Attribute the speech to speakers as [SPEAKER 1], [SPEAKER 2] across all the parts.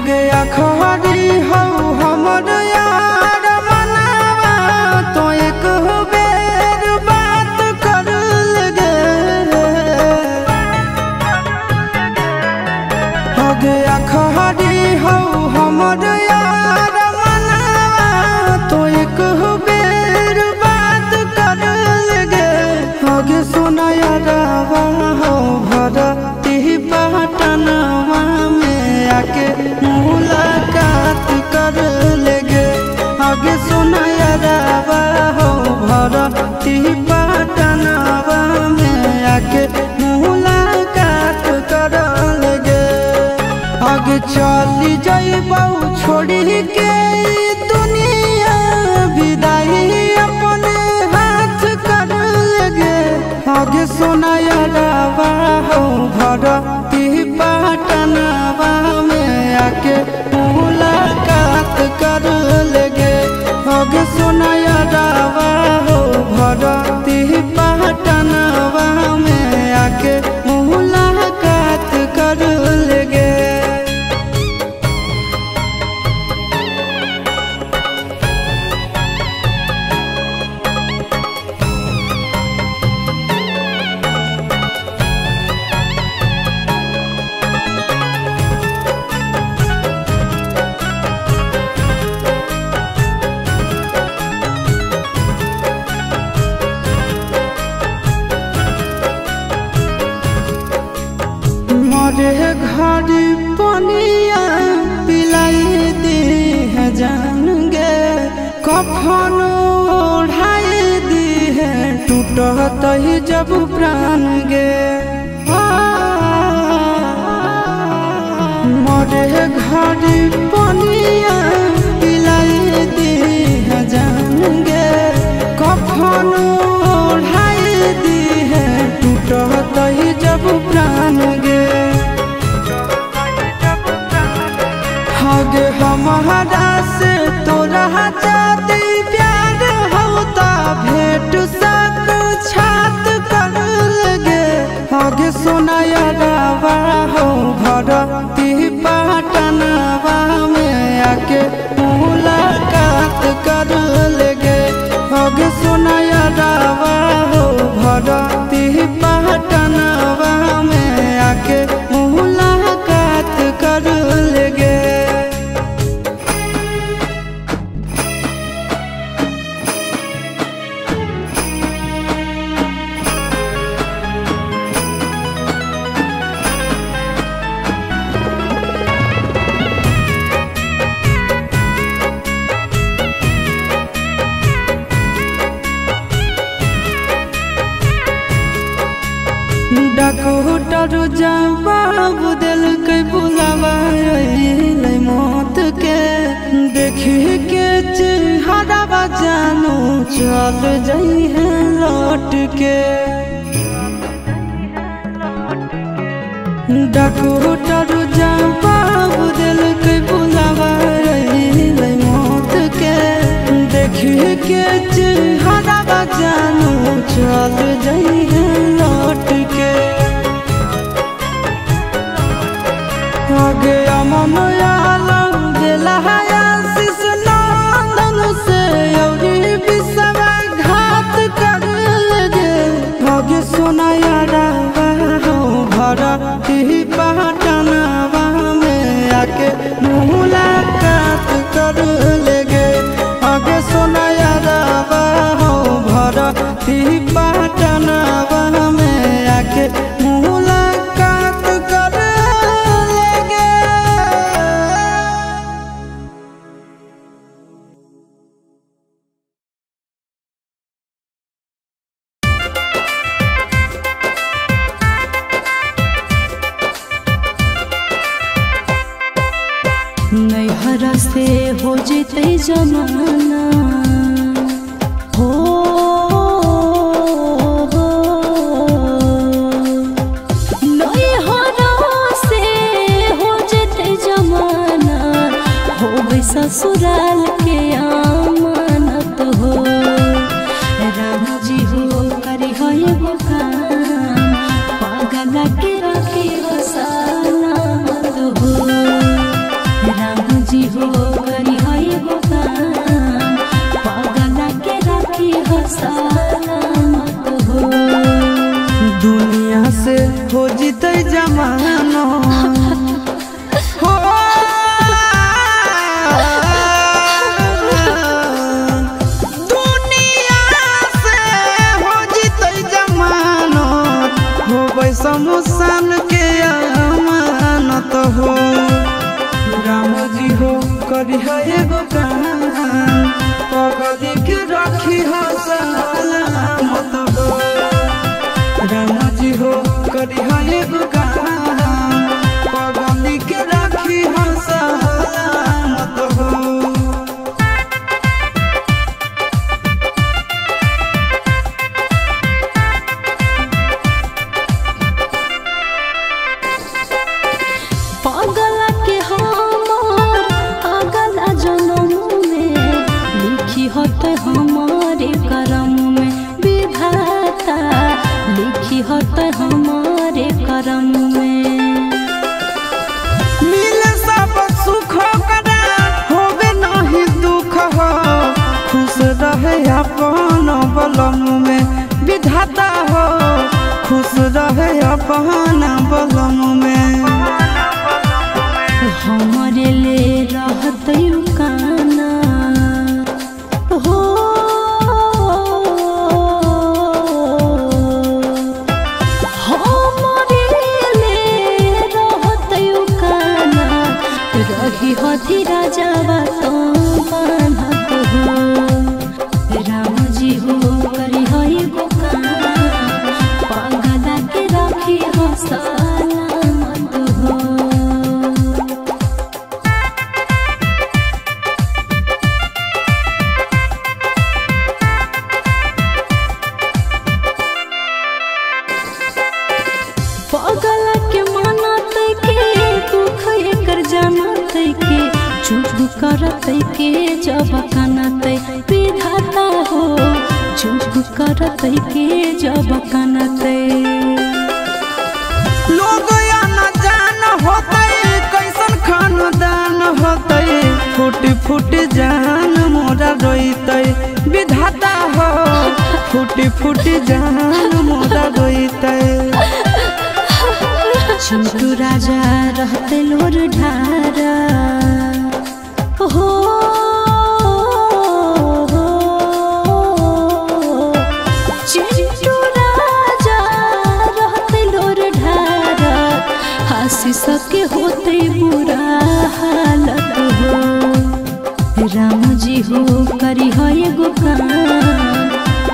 [SPEAKER 1] गया खरी हो हमर यार मनावा तो एक बेर बात कर लगे हो गया खरी हो हमर यार मनावा तो एक बेर बात कर लगे हो गे सोना यारावा हो भरती पटनवा में आके मुलाकात कर लेगे आगे सोना यारावा हो भरती पटनवा में आके मुलाकात कर लेगे आगे चली जाइबौ छोड़ी के दुनिया विदाई अपने हाथ कर लेगे आगे सोना यारावा हो भरती पटनवा में आके मुलाकात कर लेगे आगे सोना यारावा हो भरती पटनवा में आके मुलाकात कर लेगे। मरे घड़ी पनिया पिलाई दी है जान गे कफन ओढ़ाई दी है टूटत ही जब प्राण गे मरे घड़ी पनिया पिलाई दी है जान गे कफन ओढ़ाई दी है टूटत ही जब प्राण गे आगे हमारा से तोरा जाती प्यार होता भेंट साक्षात कर लगे आगे सोना यारावा हो भरती पटनवा में आके मुलाकात कर लेगे आगे सोना यारावा हो भरती पटनवा में आके मुलाकात कर लेगे। डॉक्टर जवाब दिल के बुलावा मौत के देखी के चेहरा जानू चल जाई है लौट के डॉक्टर जवाब दिल के बुलावा मौत के देखी के चेहरा जानू चल जाई है लौट के आगे अमन आलम दिला आशीष नंदन से औरी विश्वासघात कर लगे आगे सोना यारावा हो भरती पटनवा में आके मुलाकात कर लेगे आगे सोना यारावा हो भरती पटनवा में आके मुलाकात कर लेगे।
[SPEAKER 2] नैहरा से हो जेते जमाना हो नैहरा से हो जेते जमाना हो ससुराल के आमानत हो राम जी हो करी हो एगो काम पागल के रखी हो सलामत हो रखी हो सलामत हो।
[SPEAKER 1] दुनिया से हो जीते जमानो हो दुनिया से हो जीते जमानो हो शमशान के अमानत हो। राम जी हो करी है एगो काम पगली के रखी हो सलामत हो। राम जी हो करी है एगो काम पगली के रखी हो सलामत हो।
[SPEAKER 2] पगला के हमार अगला जन्म में लिखी होते हमारे करम में विधाता लिखी होते हमारे करम में।
[SPEAKER 1] मिले सब सुख करा होवे नहीं दुख हो खुश रहे अपन बलम में विधाता हो खुश रहे अपन बलम में।
[SPEAKER 2] हमारे ले रहत काना हो हमारे ले रहत काना रही हथी राजावा तो बान्हत हो। राम जी हो करी है गो काम पगला के रखी हो सलामत हो। पगला के मानत के दुख एकर जानत के चुप करत के जब कानत विधाता हो चुप करत के जब कानत।
[SPEAKER 1] लोग या न जान होते कैसन खानदान होते फूट फूट जान मोरा रोते विधाता हो फूट फूट जान मोरा रोते।
[SPEAKER 2] चिंटू राजा रहते लोर ढारा हो चिंटू राजा रहते लोर ढारा हंसी सके होते बुरा हालत हो। राम जी हो करी है एगो काम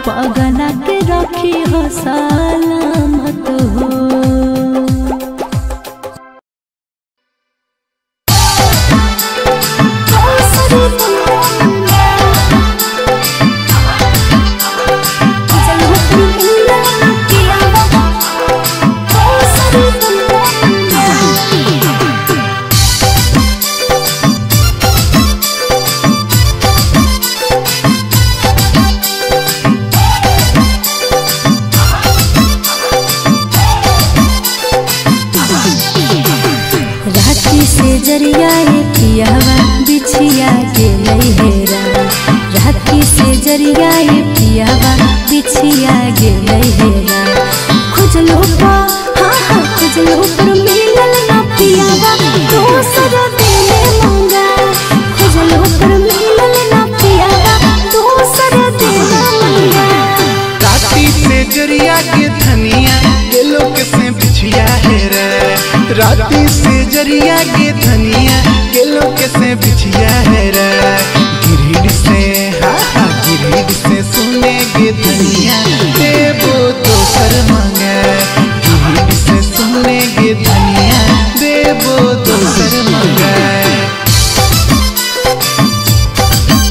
[SPEAKER 2] पगला के रखी हो सलामत हो। जरिया पियावा बिछिया गेलै हेरा राती से जरिया पियावा बिछिया गेलै हेरा खुजलो पा हाँ खुजलो पर मिलल ना पियावा दोसर देले मंगा खुजलो पर मिलल ना पियावा दोसर देले मंगा।
[SPEAKER 3] राती से जरिया के धनिया गेलो के से बिछिया हेरा राती से जरिया के धनिया गेलो के से बिछिया हेरा